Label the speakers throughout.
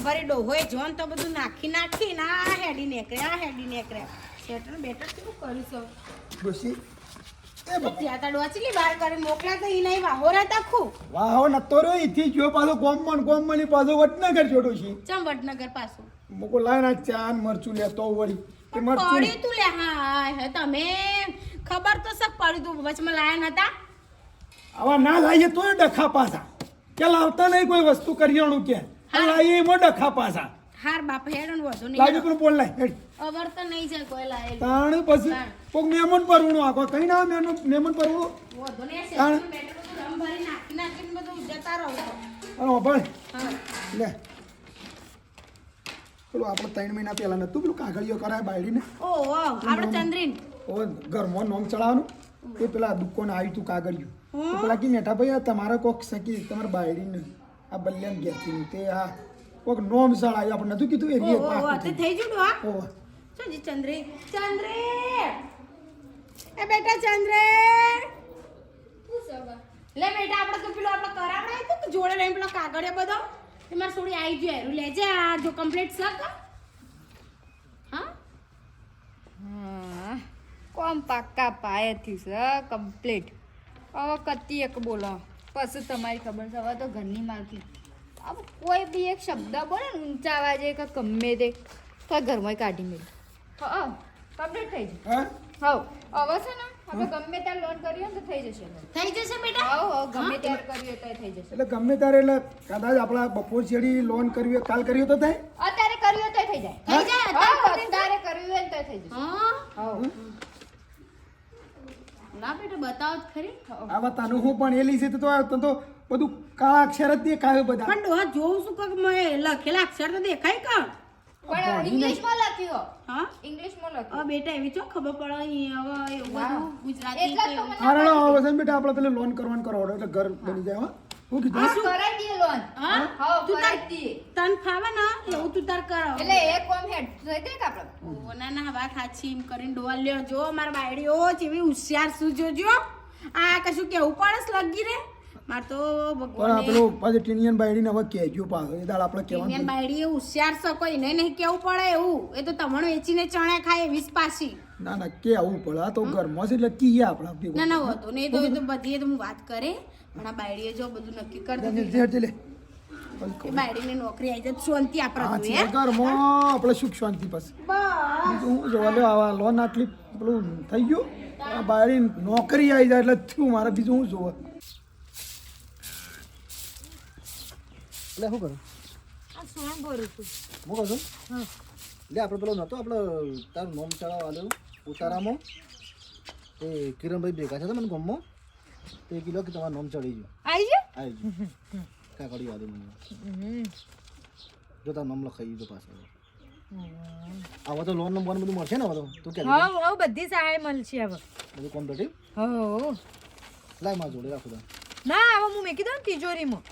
Speaker 1: રંભરી ડોહોય John તો બધું નાખી ના હેડી નેકરે શેટર બેટર શું કરીશું
Speaker 2: ડોશી
Speaker 1: ત્યાં તા ડોચલી બહાર કરી મોકલા તો ઈ નહીં વાહો રહેતા ખુ
Speaker 2: વાહો નતો રો ઈથી જો પાછો ગોમમાં ની પાછો વટનગર જો ડોશી
Speaker 1: ચમ વડનગર પાછું
Speaker 2: મોકો લાઈન ચાન મરચું લેતો વળી કે મરચું
Speaker 1: પડી તું લે હા તમે ખબર તો સબ પડી તું વચમાં લાયા નતા
Speaker 2: આવા ના લાઈએ તોય ડખા પાછા કે લાવતા નહીં કોઈ વસ્તુ કરિયાણું કે લાઈએ એમાં ડખા પાછા
Speaker 1: હાર બાપ હેડન વધુ
Speaker 2: લાગે
Speaker 1: નહીં
Speaker 2: પેલું બોલ લાય હેડ
Speaker 1: અવર તો નહીં જાય કોઈ લાયેલું
Speaker 2: તાણ પછી કોક મેમન પરવણું આખો કઈ ના મેમન પરવણું
Speaker 1: વધુ ને
Speaker 2: તાણ.
Speaker 1: શેઠનું બેટર બધું રંભરી નાખીને બધું જતા રહો છો.
Speaker 2: અરે ભાઈ
Speaker 1: હા
Speaker 2: લે પેલું આપણે 3 મહિના પહેલા નતું પેલું કાગળિયો કરાય બાયડીને
Speaker 1: ઓહો આપણે ચંદ્રીન
Speaker 2: ઓ ઘરમાં નોમ ચડાવવાનું એ પેલા દુકાન આવ્યું તું કાગળિયું તો પેલા કી મેઠા ભાઈ તમારે કોક સકી તમારે બાયડીને આ બલ્યાન ઘેરથી તે આ કોક નોમ ચડાવ્યું આપણે નતું કીધું એ રે
Speaker 1: ઓહો તે થઈ જુડું હા
Speaker 2: ઓહો
Speaker 1: શું જી ચંદ્રી એ બેટા ચંદ્રે લે બેટા આપણે તો પેલો આપણે કરાવડાય તો જોડે રહીને પેલો કાગળિયો બધો એ મારી સોડી આવી ગયો હેરું લેજે આ જો કમ્પ્લીટ સક હા
Speaker 3: હા કોમ પાક્કા પાયેથી છે કમ્પ્લીટ હવે કતી એક બોલો પછી તમારી ખબર છે હવે તો ઘરની માલકી હવે કોઈ બી એક શબ્દ બોલે ને ઊંચા અવાજે કે ગમે તે તો ઘરમાં કાઢી મેળ હા કમ્પ્લીટ થઈ
Speaker 2: હા
Speaker 3: જાય હવે છે ને આપણે ગમે ત્યારે લોન કરીએ ને તો થઈ જશે
Speaker 1: થઈ જશે બેટા
Speaker 3: હા ગમે ત્યારે કરીએ તો થઈ જશે
Speaker 2: એટલે ગમે ત્યારે એટલે કદાચ આપણા બપોર છેડી લોન કરવી કાલ કર્યું તો થાય
Speaker 3: અત્યારે કર્યું તો થઈ જાય
Speaker 1: થઈ જાય
Speaker 3: હા
Speaker 1: અત્યારે
Speaker 3: અત્યારે કર્યું હોય ને તો થઈ જશે
Speaker 1: હા
Speaker 3: હા
Speaker 1: ના બેટા બતાવો જ ખરી
Speaker 2: આવા તાનું હું પણ એ લીધે તો બધું કાળા અક્ષર જ દેખાય બધા
Speaker 1: પણ ડોહા જોઉં છું કે મેં લખેલા અક્ષર તો દેખાય કા
Speaker 3: પણ ઇંગ્લિશમાં લખ્યું
Speaker 1: હા
Speaker 3: ઇંગ્લિશમાં
Speaker 1: હવે
Speaker 3: લખ્યું
Speaker 1: બેટા એવી ચો ખબર પડે અહીં હવે એવું બધું ગુજરાતી
Speaker 3: એટલા જ તો મને
Speaker 2: હારણો આવે છે બેટા આપણે પેલું લોન કરવાનું કરાવડો એટલે ઘર બની જાય હા હું કીધું
Speaker 3: હા કરાઈ દઈએ લોન
Speaker 1: હા
Speaker 3: હા
Speaker 1: તું તાર
Speaker 3: કરાઈ દઈએ
Speaker 1: તન ફાવે ને એવું તું તાર કરાવ
Speaker 3: એટલે એક કોમ હેડ થઈ દે કે આપણે
Speaker 1: ઓ ના ના વાત સાચી એમ કરીને ડોલ લ્યો જો મારા બાયડીઓ જેવી હોશિયાર શું જોજો આ કશું કેવું પડે લગી રે માર તો
Speaker 2: પણ આ
Speaker 1: ભગવાન
Speaker 2: પેલું પાછું ટીનિયન બાયડીને હવે કહેજો પાછો એ દાળ આપણે
Speaker 1: ઇન્ડિયન
Speaker 2: કહેવાનું
Speaker 1: બાયડી હોશિયાર છે કોઈ નહીં કેવું પડે એવું એ તો તમને વેચીને ચણા ખાય વીસ પાસી
Speaker 2: ના ના કે આવું પડે આ તો ઘરમાં છે એટલે કીએ આપણા ભેગું
Speaker 1: ના ના હોતો ને એ તો બધી તો હું વાત કરે પણ આ બાયડીએ જો બધું નક્કી કરી દીધું
Speaker 2: લે
Speaker 1: એ બાયડીની નોકરી આવી જાય શાંતિ આપણે
Speaker 2: હા
Speaker 1: જોઈએ
Speaker 2: છે ઘરમાં આપણે સુખ શાંતિ પછી
Speaker 1: બસ
Speaker 2: બીજું હું જોવા લે આવા લોન આટલી પેલું થઈ ગયું આ બાયડી નોકરી આવી જાય એટલે થયું મારે બીજું હું જોવા એટલે શું કરું
Speaker 3: આ સોણ ભરું છું
Speaker 2: હું કહું છું લે આપણે પેલો નતો આપણે તારું નોમ ચડાવવા આવેલું ઉતારામાં એ કિરણભાઈ ભેગા છે મને ગામમાં તો એ કીધું કે તમારું નોમ ચડી ગયું
Speaker 3: આવી ગયો
Speaker 2: આવી ગયું કાકડી વાળી મને જો તારું નામ લખાઈ ગયું પાછળ હવે તો લોન નંબર બધું મળશે ને હવે તો તું કે
Speaker 3: હા હવે બધી સહાય મળશે હવે
Speaker 2: બધું કોમ્પ્લીટ
Speaker 3: હો
Speaker 2: લાય મારા જોડે રાખું તા
Speaker 3: ના હવે હું મેકી દઉં ને તિજોરીમાં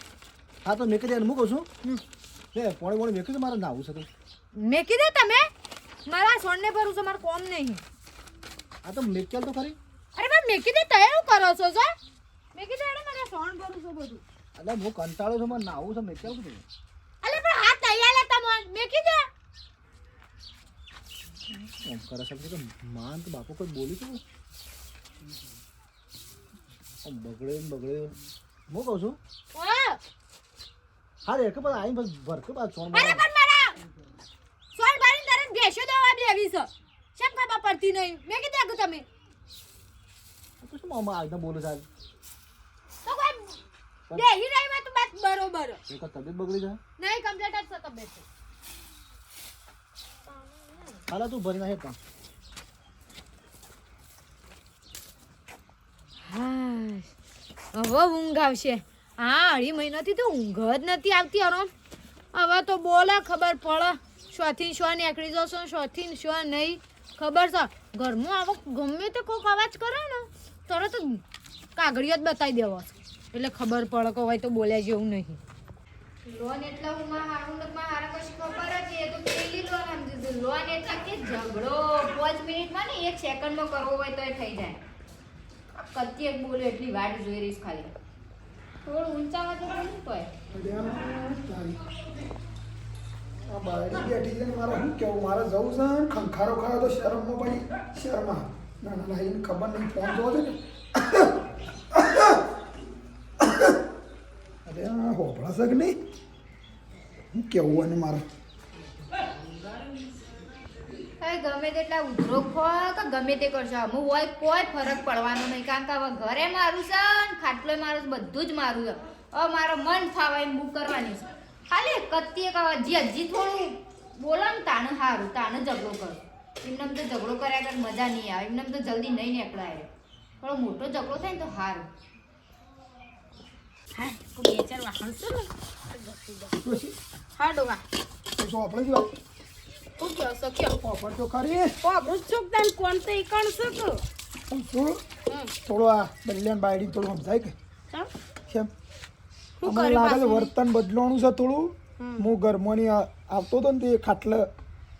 Speaker 2: હા તો મેં કીધું હું કહું છું લે પોણે મેં કીધું મારે નાવું છે તો
Speaker 3: મેકી દે તમે મારા સોણને ભરું છે મારું કોમ નહીં
Speaker 2: આ તો મેકેલ તો ખરી
Speaker 3: અરે ભાઈ મેકી દે તય શું કરો છો જો મેકી દે અરે મારા સોણ ભરું છું બધું
Speaker 2: એટલે હું કંટાળો છું મારે નાવું છે મેકેલ શું થયું
Speaker 3: અરે પણ આ તૈયાર લે તમે મેકી દે
Speaker 2: એમ કરે છે કે માન તો બાપુ કોઈ બોલી છું બગડે હું કહું છું
Speaker 3: હા
Speaker 2: હા રે કે પછી આઈ બસ ભર કે બાદ સોન
Speaker 3: અરે પણ મારા સોણ ભરીને તરત ભેંસો દવા દેવી છે શેમ ખબર પડતી નહીં મેકી દે તમે
Speaker 2: તો શું મામા આજના બોલે સાહેબ
Speaker 3: તો કોઈ દેહી રહી માં તો બાત બરોબર
Speaker 2: એક તબિયત બગડી જાય
Speaker 3: નહીં કમ્પ્લીટ જ છે તબિયત
Speaker 2: હાલા તું ભરી નાખે પણ
Speaker 3: હા હવે ઊંઘ આવશે હા અઢી મહિનાથી તો ઊંઘ જ નથી આવતી આરામ હવે તો બોલે ખબર પડે શોથી શો નીકળી જશો શોથી શો નહીં ખબર છે ઘરમાં આવો ગમે તે કોઈક અવાજ કરે ને તરત કાગળિયો જ બતાવી દેવો એટલે ખબર પડે કે હવે તો બોલ્યા જેવું નહીં લોન એટલે હું હારા કશી ખબર જ એ તો પેલી લોન સમજી દઉં લોન એટલે કે ઝઘડો 5 મિનિટમાં ને 1 સેકન્ડમાં કરવો હોય તો થઈ જાય કતી એક બોલે એટલી વાટ જોઈ રહીશ ખાલી થોડું ઊંચા વાગે બોલું તોય
Speaker 2: બાયડી બેઠી છે ને મારે શું કેવું મારે જવું છે ને ખંખારો ખાયો તો શરમમાં પડી શરમમાં ના ના ના એને ખબર નહીં ફોન જોવો છે ને અરે આ હોભળાશે કે નહીં શું કેવું અને મારે
Speaker 3: ગમે તેટલા ઉધરો ખો કે ગમે તે કરશો હું હોય કોઈ ફરક પડવાનો નહીં કારણ કે હવે ઘરે મારું છે ને ખાટલો મારું છે, બધું જ મારું છે. હવે મારો મન ફાવે એમ બુક કરવાની છે. ખાલી કત્તી હજી થોડું બોલો ને તાને સારું તાને ઝઘડો કરો. એમને તો ઝઘડો કર્યા કર મજા નહીં આવે. એમને તો જલ્દી નહીં નીકળાય. થોડો મોટો ઝઘડો થાય ને તો સારું.
Speaker 1: હા બે ચાર વાહન છે ને હા ડોવા
Speaker 2: શું આપણે જ વાત
Speaker 1: શું કહો છો કયો
Speaker 2: ઓફર તો ખરી
Speaker 1: આપણું જ છોકતા કોણ તો એ કણ છે કે
Speaker 2: શું થોડો આ બલ્યાન બાયડી થોડું સમજાય કે કેમ
Speaker 1: શું
Speaker 2: મને
Speaker 1: કર્યું
Speaker 2: લાગે છે
Speaker 1: પાછું?
Speaker 2: વર્તન બદલવાનું છે થોડું હું ઘરમાંની આવતો હતો ને તે ખાટલે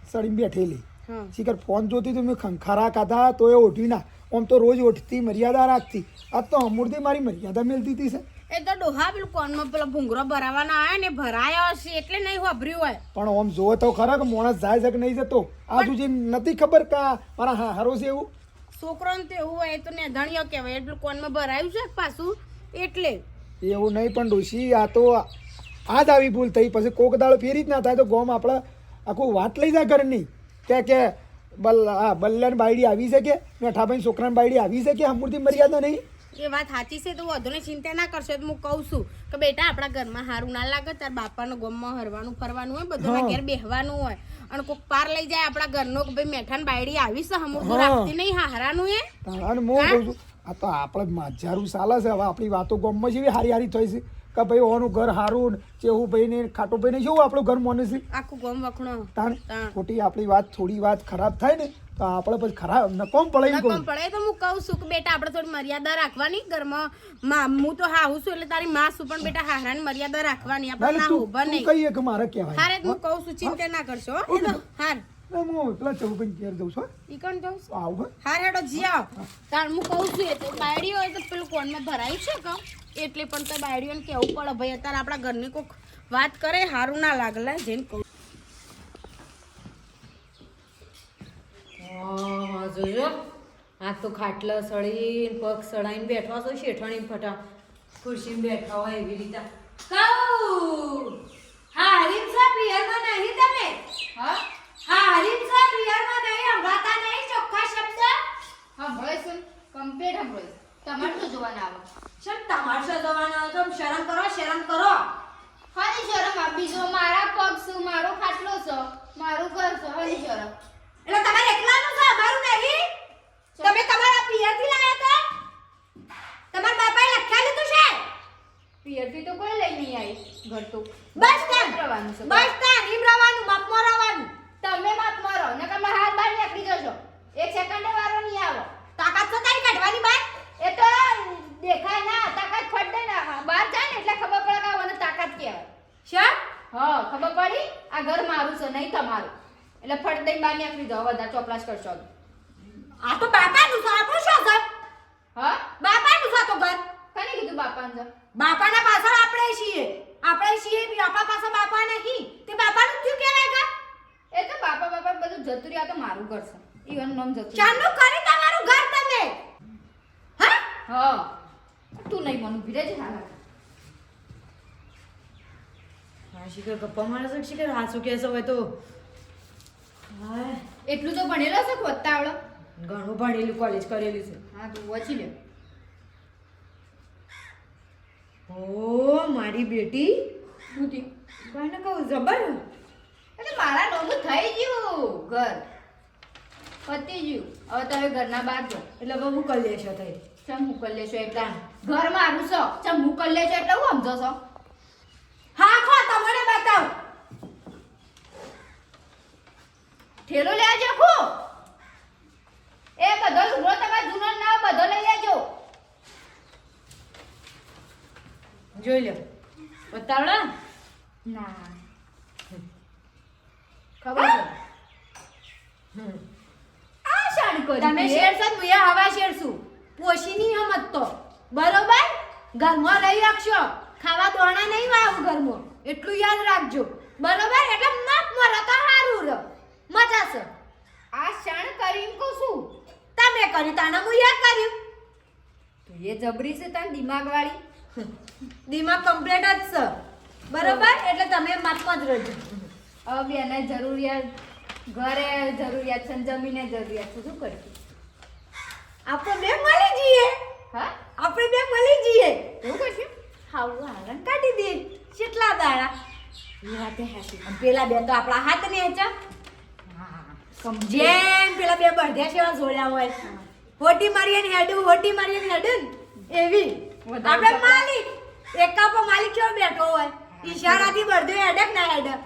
Speaker 2: સડીને બેઠેલી
Speaker 1: હમ.
Speaker 2: શીખર ફોન જોતી તો મેં ખંખારા ખાધા તો એ ઓઢી ના આમ તો રોજ ઓઢતી મર્યાદા રાખતી આ તો અમૂર્તિ મારી મર્યાદા મેળતી હતી છે
Speaker 1: એ તો ડોહા પેલું કોનમાં પેલો ભૂંગરો ભરાવાના આવે ને ભરાયો હશે એટલે નહીં વાપર્યું હોય
Speaker 2: પણ આમ જોવે તો ખરા કે માણસ જાય છે કે નહીં જતો આ સુધી નથી ખબર કે આ મારા હારો છે એવું
Speaker 1: છોકરાને તો એવું હોય એ તો નેધણીઓ કહેવાય એટલું કોનમાં ભરાયું છે પાછું એટલે
Speaker 2: એવું નહીં પણ ડોશી આ તો આ જ આવી ભૂલ થઈ પછી કોક દાડો ફેરી જ ના થાય તો ગોમ આપણે આખું વાત લઈ જાય ઘરની કે બલ્લાની બાયડી આવી છે કે મેઠાભાઈ છોકરાની બાયડી આવી છે કે અમૂર્તિ મર્યાદા નહીં
Speaker 1: એ વાત સાચી છે તો વધુને ચિંતા ના કરશો તો હું કહું છું કે બેટા આપણા ઘરમાં સારું ના લાગે તાર બાપાનો ગમમાં હરવાનું ફરવાનું હોય બધું ઘેર બેહવાનું હોય અને કોક પાર લઈ જાય આપણા ઘરનો કે ભાઈ મેઠાન બાયડી આવી છે હમું રાખતી નહીં હારાનું એ
Speaker 2: અને હું કહું છું આ તો આપણે માજારું ચાલે છે હવે આપણી વાતો ગમમાં જેવી હારી હારી થઈ છે કે ભાઈ ઓનું ઘર હારું ચેવું ભાઈ ને ખાટો ભાઈ ને જેવું આપણું ઘર મોને છે
Speaker 1: આખું ગમ વખણો
Speaker 2: તાણ ખોટી આપણી વાત થોડી વાત ખરાબ થાય ને તો આપણે પછી ખરાબ નકોમ પડે એમ કહું.
Speaker 1: નકમ પડે તો હું કહું છું કે બેટા આપણે થોડી મર્યાદા રાખવાની ઘરમાં હું તો હાહુ છું એટલે તારી માં છું પણ બેટા હારાની મર્યાદા રાખવાની આપણે ના
Speaker 2: તું
Speaker 1: ઉભા નહીં
Speaker 2: કહીએ કે મારે કહેવાય
Speaker 1: હારે હું કહું છું ચિંતા ના કરશો હો. એ તો હાર
Speaker 2: હું પેલા ચૌભાઈ ઘેર જઉં છું
Speaker 1: ઈ કોણ જાઉં છું?
Speaker 2: આવું
Speaker 1: હાર હેડો જીયા તાર હું કહું છું એ તો બાયડી હોય તો પેલું કોનમાં ભરાયું છે કે એટલે પણ તો બાયડીઓને કેવું પડે ભાઈ અત્યારે આપણા ઘરની કોઈક વાત કરે સારું ના લાગે લે જેને કહું
Speaker 3: જોજો આ તો ખાટલા સળીને પગ સડાઈને બેઠા છો શેઠાણી ફટા ખુરશીમાં બેઠા હોય એવી રીતે
Speaker 1: હારીમ સા પિયરમાં નહીં તમે
Speaker 3: હા
Speaker 1: હારીમ સા પિયરમાં નહીં અંગાતા નહીં ચોખ્ખા શબ્દ
Speaker 3: સાંભળે છે કમ્પ્લીટ સાંભળે છે. તમારે શું જોવાના આવે
Speaker 1: શમ તમારસો જવાના તો શરમ કરો
Speaker 3: હાની શરમ આપી જો મારા પગ શું મારો ખાટલો છે મારું ઘર છે હાની શરમ
Speaker 1: એટલે તમારે એકલાનું છે અમારું નહીં તમે તમારા પિયરથી લાયા હતા તમારા બાપાએ લખ્યા લીધું છે
Speaker 3: પિયરથી તો કોઈ લઈ નહીં આવી ઘર તો
Speaker 1: બસ તાન
Speaker 3: રહેવાનું છે
Speaker 1: બસ તાન એમ રહેવાનું માપમાં રહેવાનું
Speaker 3: તમે માપ મારો નકર મારા હાથ બહાર નીકળી જશો એક સેકન્ડે વારો નહીં આવો
Speaker 1: તાકાત તો તારી કાઢવાની બાર
Speaker 3: એ તો દેખાય ના તાકાત ફટે ના બહાર જાય ને એટલે ખબર પડે કે આને તાકાત કહેવાય
Speaker 1: શા
Speaker 3: હા ખબર પડી આ ઘર મારું છે નહીં તમારું એટલે ફટ દઈને બહાર નીકળી જાઓ બધા ચોપલાશ કરશો
Speaker 1: આ તો બાપાનું છે આપણું શું ઘર
Speaker 3: હા
Speaker 1: બાપાનું છે તો ઘર
Speaker 3: કોને કીધું બાપાને
Speaker 1: બાપાના પાછળ આપણે છીએ બાપા પાસે બાપા નહીં તે બાપાનું ક્યું કહેવાય કા
Speaker 3: એ તો બાપા બધું જતું રહ્યા તો મારું ઘર છે ઈવન નામ જતું
Speaker 1: ચાંદુ કરી તમારું ઘર તમે હા
Speaker 3: હા તું નહીં મનું ભીરે જ હા શિખર ગપ્પા મારે છે શિખર હાસુ કહેશે હોય તો હા એટલું તો ભણેલો છે વધતા આવડે ઘણું ભણેલું કોલેજ કરેલું છે હા તું વાંચી લે ઓ મારી બેટી શું થયું કોઈને કહું જબર એટલે મારા નોમું થઈ ગયું ઘર પતી ગયું હવે તમે ઘરના બહાર જો એટલે હવે હું કરી લેશો થઈ ચમ હું કરી લેશો એટલે ઘર મારું છો ચમ હું કરી લેશો એટલે હું સમજો છો
Speaker 1: હા ખો તમને બતાવ
Speaker 3: ઠેલો લેજો ખો એ બધો લુગડો તમારે જૂનો ના બધો લઈ લેજો જોઈ લો બતાવડા ના ખબર છે આ શાણ કરી
Speaker 1: તમે શેર છો હું એ હવા શેર છું પોશીની હમત તો બરોબર ઘરમાં લઈ રાખશો ખાવા દોણા નહીં વાવું ઘરમાં એટલું યાદ રાખજો
Speaker 3: બરોબર એટલે માપ મરો તો હારું ર મજા છે
Speaker 1: આ ક્ષણ કરીને કહું છું
Speaker 3: તમે કર્યું તાના હું યાદ કર્યું
Speaker 1: તું એ જબરી છે તાર દિમાગ વાળી
Speaker 3: દિમાગ કમ્પ્લીટ જ છે બરોબર એટલે તમે માપમાં જ રહેજો
Speaker 1: હવે બેને જરૂરિયાત ઘરે જરૂરિયાત છે ને જમીને જરૂરિયાત છે શું કરશું
Speaker 3: આપણે બે મળી જઈએ
Speaker 1: હા
Speaker 3: આપણે બે મળી જઈએ
Speaker 1: એવું કરશું
Speaker 3: હાવું હારણ કાઢી દે કેટલા દાડા
Speaker 1: એ વાતે હાચી.
Speaker 3: અને પેલા બે તો આપણા હાથ ને હેચા
Speaker 1: હા
Speaker 3: જેમ પેલા બે બળધ્યા સેવા જોડ્યા હોય હોટી મારીએ ને હેડું હોટી મારીએ ને હેડું એવી
Speaker 1: વધારે
Speaker 3: આપણે
Speaker 1: બાપા.
Speaker 3: માલિક એકા પર માલિક કેવો બેઠો હોય ઈશારાથી બળધો હેડક ના હેડક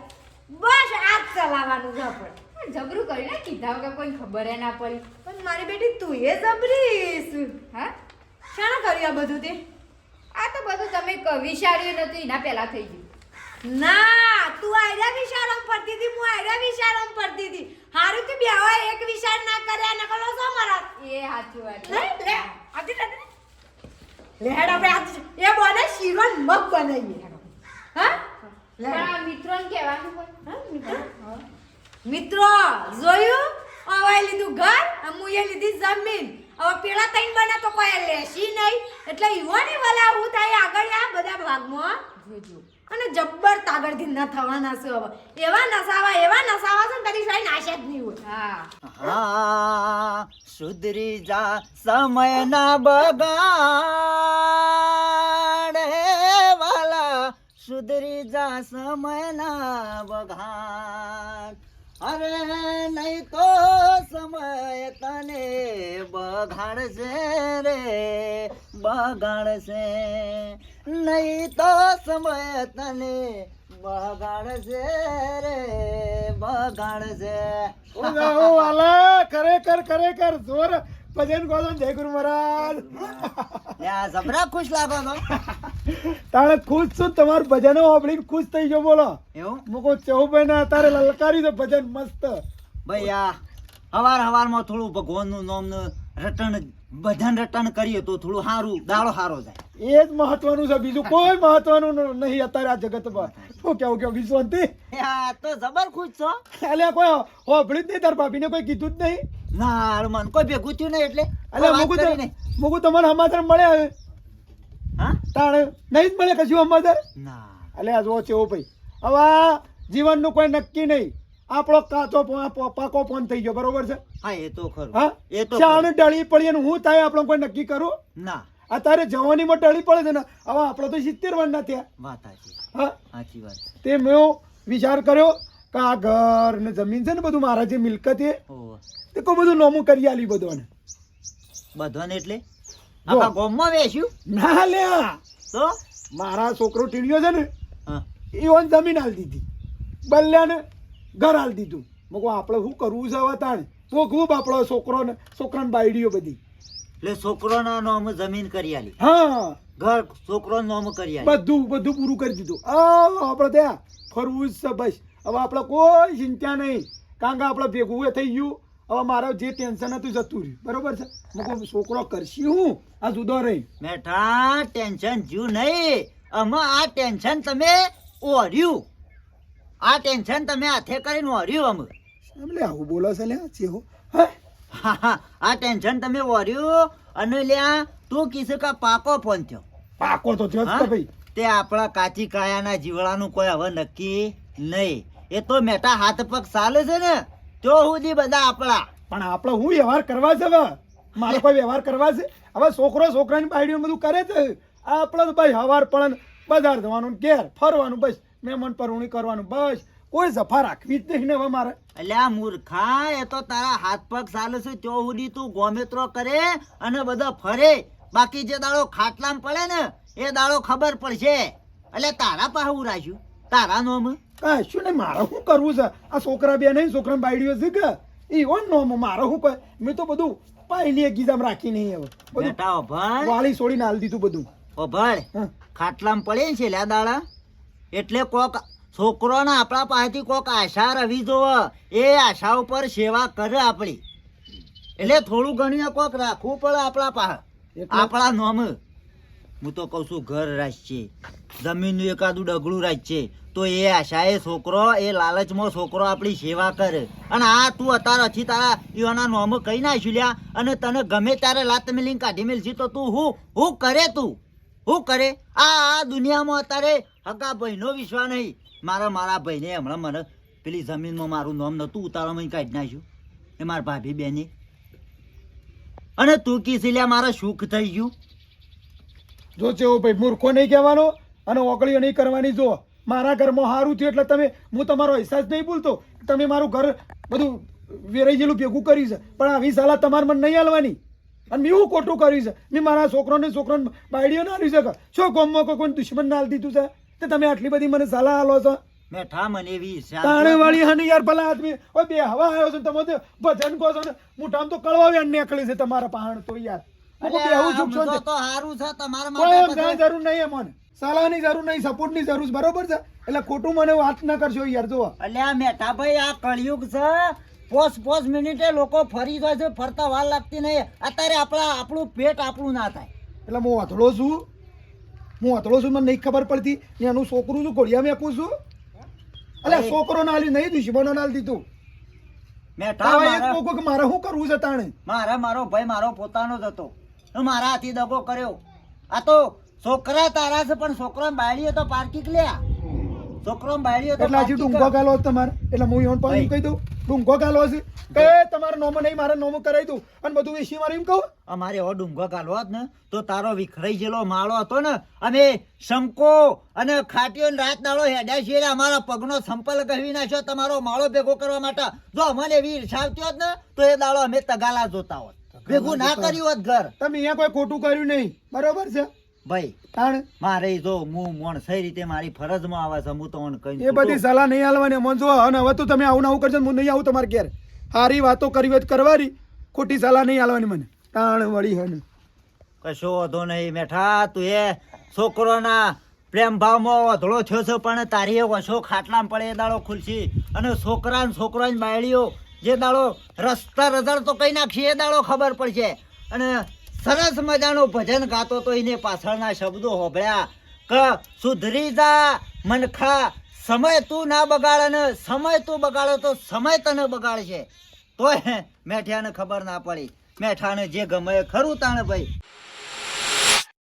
Speaker 3: બસ આ જ ચલાવવાનું છે આપણે
Speaker 1: જબરું કર્યું ને કીધા વગર કોઈ ખબર એ ના પડી
Speaker 3: પણ મારી બેટી તું એ જબરીશ
Speaker 1: હા
Speaker 3: શાના કર્યું આ બધું તે
Speaker 1: આ તો બધું તમે વિચાર્યું નતું એના પહેલા થઈ ગયું
Speaker 3: ના તું આયરા વિચારમ પડતી હતી હું આયરા વિચારમ પડતી હતી હારું કે બેવા એક વિચાર ના કર્યા ને કલો સો મારા
Speaker 1: એ સાચું વાત
Speaker 3: લે લે આજી લે હેડ આપણે આજ એ બોને શીરન મગ બનાવીએ હા લે
Speaker 1: પણ આ મિત્રોને કહેવાનું પણ
Speaker 3: હા, મિત્રો જોયું હવે લીધું ઘર અમુએ લીધી જમીન હવે પેલા તૈન બને તો કોઈ લેશી નહીં એટલે ઈવાની વાલા હું થાય આગળ આ બધા ભાગમાં
Speaker 1: જોજો
Speaker 3: અને જબ્બર તાગડથી ન થવાના છે હવે એવા નસાવા છે ને કદી સાઈ નાશ જ નહીં હોય
Speaker 1: હા
Speaker 4: હા સુધરી જા સમય ના બગાડ હે વાલા સુધરી જા સમય ના બગાડ અરે નહીં તો સમય તને બગાડશે રે બગાડશે નહીં તો સમય તને બગાડશે રે બગાડશે
Speaker 2: ઓ વાલા ખરેખર જોર ભજન ગોતો જય ગુરુ મહારાજ
Speaker 4: યા જબરા ખુશ લાગો છો
Speaker 2: તાણે ખુશ છું તમારું ભજનો સાંભળીને ખુશ થઈ ગયો બોલો
Speaker 4: એવું
Speaker 2: મુકો ચૌભાઈ ને અત્યારે લલકારી દો ભજન મસ્ત
Speaker 4: ભાઈ આ હવારમાં થોડું ભગવાનનું નામનું રટણ ભજન રટણ કરીએ તો થોડું સારું દાડો સારો જાય
Speaker 2: એ જ મહત્વનું છે બીજું કોઈ મહત્વનું નહીં અત્યારે આ જગતમાં શું કેવું વિશ્વંતી
Speaker 4: આ તો જબર ખુશ છો
Speaker 2: એટલે કોઈ હોભળી જ નહીં તાર ભાભીને કોઈ કીધું જ નહીં
Speaker 4: ના મન કોઈ ભેગું થયું નહીં એટલે
Speaker 2: એટલે
Speaker 4: કોઈ વાત કરી નહીં.
Speaker 2: મુકુ તમારે સમાચાર મળ્યા
Speaker 4: હા
Speaker 2: તાણે નહીં જ મળે કશું સમાચાર
Speaker 4: ના
Speaker 2: એટલે આ જો છે ભાઈ હવે આ જીવનનું કોઈ નક્કી નહીં આપણો કાચો પાકો ફોન થઈ ગયો બરોબર છે
Speaker 4: હા એ તો ખરું
Speaker 2: હા
Speaker 4: એ તો
Speaker 2: ચાણ
Speaker 4: ખરું.
Speaker 2: ડળી પડી અને હું થાય આપણો કોઈ નક્કી કરું
Speaker 4: ના
Speaker 2: અત્યારે જવાનીમાં ડળી પડે છે ને હવે આપણો તો 70 વર્ષના થયા
Speaker 4: વાત સાચી
Speaker 2: હા
Speaker 4: સાચી વાત છે.
Speaker 2: તે મેં વિચાર કર્યો કે આ ઘર ને જમીન છે ને બધું મારા જે મિલકત એ
Speaker 4: ઓહો.
Speaker 2: તે કોઈ બધું નોમું કરી આલી બધું
Speaker 4: બધાને એટલે આખા ગામમાં વેચ્યું
Speaker 2: ના લ્યા
Speaker 4: તો
Speaker 2: મારા છોકરો ટીણીયો છે ને
Speaker 4: હા
Speaker 2: એ ઓન જમીન આલી દીધી બલ્યાને ઘર આલી દીધું મગો આપણે શું કરવું છે હવે તાણે તો ખૂબ આપણો છોકરાને બાયડીઓ બધી
Speaker 4: એટલે છોકરોના નામ જમીન કરી આલી
Speaker 2: હા
Speaker 4: ઘર છોકરોનું નામ કરી આલી
Speaker 2: બધું પૂરું કરી દીધું આપણે ત્યાં ફરવું જ છે બસ હવે આપણે કોઈ ચિંતા નહીં કારણ કે આપણે ભેગું એ થઈ ગયું હવે મારા જે ટેન્શન હતું જતું રહ્યું બરોબર છે મગો છોકરો કરશી હું આ જુદો રહી
Speaker 4: મેઠા ટેન્શન જ્યું નહીં આમાં આ ટેન્શન તમે ઓર્યું આ ટેન્શન તમે હાથે કરીને ઓર્યું અમે
Speaker 2: એટલે આવું બોલો છે લ્યા છે હો હા
Speaker 4: આ ટેન્શન તમે ઓર્યું અને લ્યા તું કીધું કે પાકો ફોન થયો
Speaker 2: પાકો તો થયો જ
Speaker 4: હા?
Speaker 2: તો ભાઈ
Speaker 4: તે આપણા કાચી કાયાના જીવડાનું કોઈ હવે નક્કી નહીં એ તો મેઠા હાથ પગ ચાલે છે ને તો સુધી બધા આપણા
Speaker 2: પણ આપણે હું વ્યવહાર કરવા છે હવે મારે કોઈ વ્યવહાર કરવા છે હવે છોકરો છોકરાની બાયડીઓ બધું કરે છે આપણે તો ભાઈ હવાર પણ બજાર જવાનું ઘેર ફરવાનું બસ મહેમાન પરવણી કરવાનું બસ કોઈ જફા રાખવી જ નહીં ને હવે મારે
Speaker 4: એટલે આ મૂર્ખા એ તો તારા હાથ પગ ચાલે છે તો સુધી તું ગોમેત્રો કરે અને બધા ફરે બાકી જે દાડો ખાટલામાં પડે ને એ દાડો ખબર પડશે એટલે તારા પાસે હું રાખ્યું તારા નોમ
Speaker 2: કશું નહીં મારે શું કરવું છે આ છોકરા બે નહીં છોકરાની બાયડીઓ છે કે એ ઓન નો મારે શું કહે મેં તો બધું પાયલી એક ગીજામાં રાખી નહીં હવે બધું
Speaker 4: બેટા ઓભળ
Speaker 2: વાળી છોડીને હાલ દીધું બધું
Speaker 4: ઓભળ
Speaker 2: હા
Speaker 4: ખાટલામાં પડે ને છેલ્લા દાડા એટલે કોક છોકરોના આપણા પાસેથી કોક આશા રવી જોવે એ આશા ઉપર સેવા કરે આપણી એટલે થોડું ઘણી કોક રાખવું પડે આપણા પાસે
Speaker 2: એટલે?
Speaker 4: આપણા નોમ હું તો કહું છું ઘર રાખશે જમીનનું એકાદું ડગલું રાખશે તો એ આશાએ છોકરો એ લાલચમાં છોકરો આપણી સેવા કરે અને આ તું અત્યારે હજી તારા ઈવાના નોમ કહી નાખ્યું લ્યા અને તને ગમે ત્યારે લાત મિલિંગ કાઢી મેલશી તો તું હું કરે તું હું કરે આ દુનિયામાં અત્યારે હગા ભાઈનો વિશ્વાસ નહીં મારા ભાઈને હમણાં મને પેલી જમીનમાં મારું નામ નતું ઉતારવામાં કાઢી નાખ્યું એ મારા ભાભી બેને અને તું કીધી લ્યા મારા સુખ થઈ ગયું
Speaker 2: જો છે ભાઈ મૂર્ખો નહીં કહેવાનો અને ઓગળીઓ નહીં કરવાની. જો મારા ઘરમાં સારું થયું એટલે તમે હું તમારો અહેસાસ નહીં ભૂલતો. તમે મારું ઘર બધું વેરાઈ ગયેલું ભેગું કર્યું છે પણ આવી સલાહ તમારે મને નહીં હાલવાની. અને મેં એવું ખોટું કર્યું છે મેં મારા છોકરોને બાયડીઓ ના હાલી શકે શું ગામમાં કોઈ દુશ્મન ના હાલ દીધું છે તે તમે આટલી બધી મને સલાહ હાલો છો.
Speaker 4: મેઠા મને એવી
Speaker 2: તાણે વાળી હને યાર ભલા આદમી ઓય બે હવા આવ્યો છે તમે તો ભજન કહો છો ને મોઢામાં તો કળવા વેણ નીકળી છે તમારા પહાણ તો યાર
Speaker 4: તો હારું છે તમારા
Speaker 2: કોઈ
Speaker 4: માટે
Speaker 2: એમ જરૂર નહીં મને સલાહની જરૂર નહીં સપોર્ટની જરૂર છે બરોબર છે એટલે ખોટું મને વાત ના કરશો યાર જો
Speaker 4: અલ્યા મેઠા ભાઈ આ કળિયુગ છે પોસ મિનિટે લોકો ફરી જાય છે ફરતા વાર લાગતી નહીં અત્યારે આપણું પેટ આપણું ના થાય
Speaker 2: એટલે હું અથડો છું મને નહીં ખબર પડતી ને એનું છોકરું છું ઘોડિયા મેકું છું એટલે છોકરો ના હાલી નહીં દુશ્મનો ના હાલ દીધું
Speaker 4: મેઠા
Speaker 2: મારે શું કરવું છે તાણે
Speaker 4: મારો ભાઈ મારો પોતાનો જ હતો મારા હાથી દગો કર્યો આ તો છોકરા તારા છે પણ છોકરા બાયડીએ તો પાર્કિંગ લ્યા છોકરો બાયડીએ તો
Speaker 2: એટલે હજી ડુંગો ગાલો તમારે એટલે હું એવું પણ કહી દઉં ડુંગો ગાલો છે કે તમારો નોમો નહીં મારા નોમો કરાવી દઉં અને બધું વેચી મારે એમ કહું
Speaker 4: અમારે એવો ડુંગો ગાલવો જ ને તો તારો વિખરાઈ ગયેલો માળો હતો ને અમે શંકો અને ખાટીઓ રાત દાડો હેડ્યા છીએ અમારા પગનો સંપલ કહી નાખ્યો તમારો માળો ભેગો કરવા માટે જો અમને એવી ઈર્ષા આવતી હોત ને તો એ દાડો અમે તગાલા જોતા હોત ભેગું ના કર્યું હોત ઘર
Speaker 2: તમે અહીંયા કોઈ ખોટું કર્યું નહીં બરોબર છે
Speaker 4: ભાઈ
Speaker 2: તાણે
Speaker 4: મારે જો હું મોણ સહી રીતે મારી ફરજમાં આવે છે હું તો કઈ
Speaker 2: એ બધી સલાહ નહીં હાલવાની મન જો અને હવે તો તમે આવું કરજો હું નહીં આવું તમારે ઘેર સારી વાતો કરવી હોય કરવાની ખોટી સલાહ નહીં હાલવાની મને તાણ વળી હે
Speaker 4: કશો વાંધો નહીં મેઠા તું એ છોકરોના પ્રેમ ભાવમાં વધળો થયો છે પણ તારી એ વસો ખાટલામાં પડે એ દાડો ખુલશી અને છોકરાની બાયડીઓ જે દાડો રસ્તા રઝળ તો કઈ નાખશે એ દાડો ખબર પડશે અને સરસ મજાનું ભજન ગાતો તો એને પાછળના શબ્દો હોભળ્યા કે સુધરી જા મનખા સમય તું ના બગાડે ને સમય તું બગાડે તો સમય તને બગાડશે તો મેઠિયાને ખબર ના પડી મેઠાને જે ગમે ખરું તાણે ભાઈ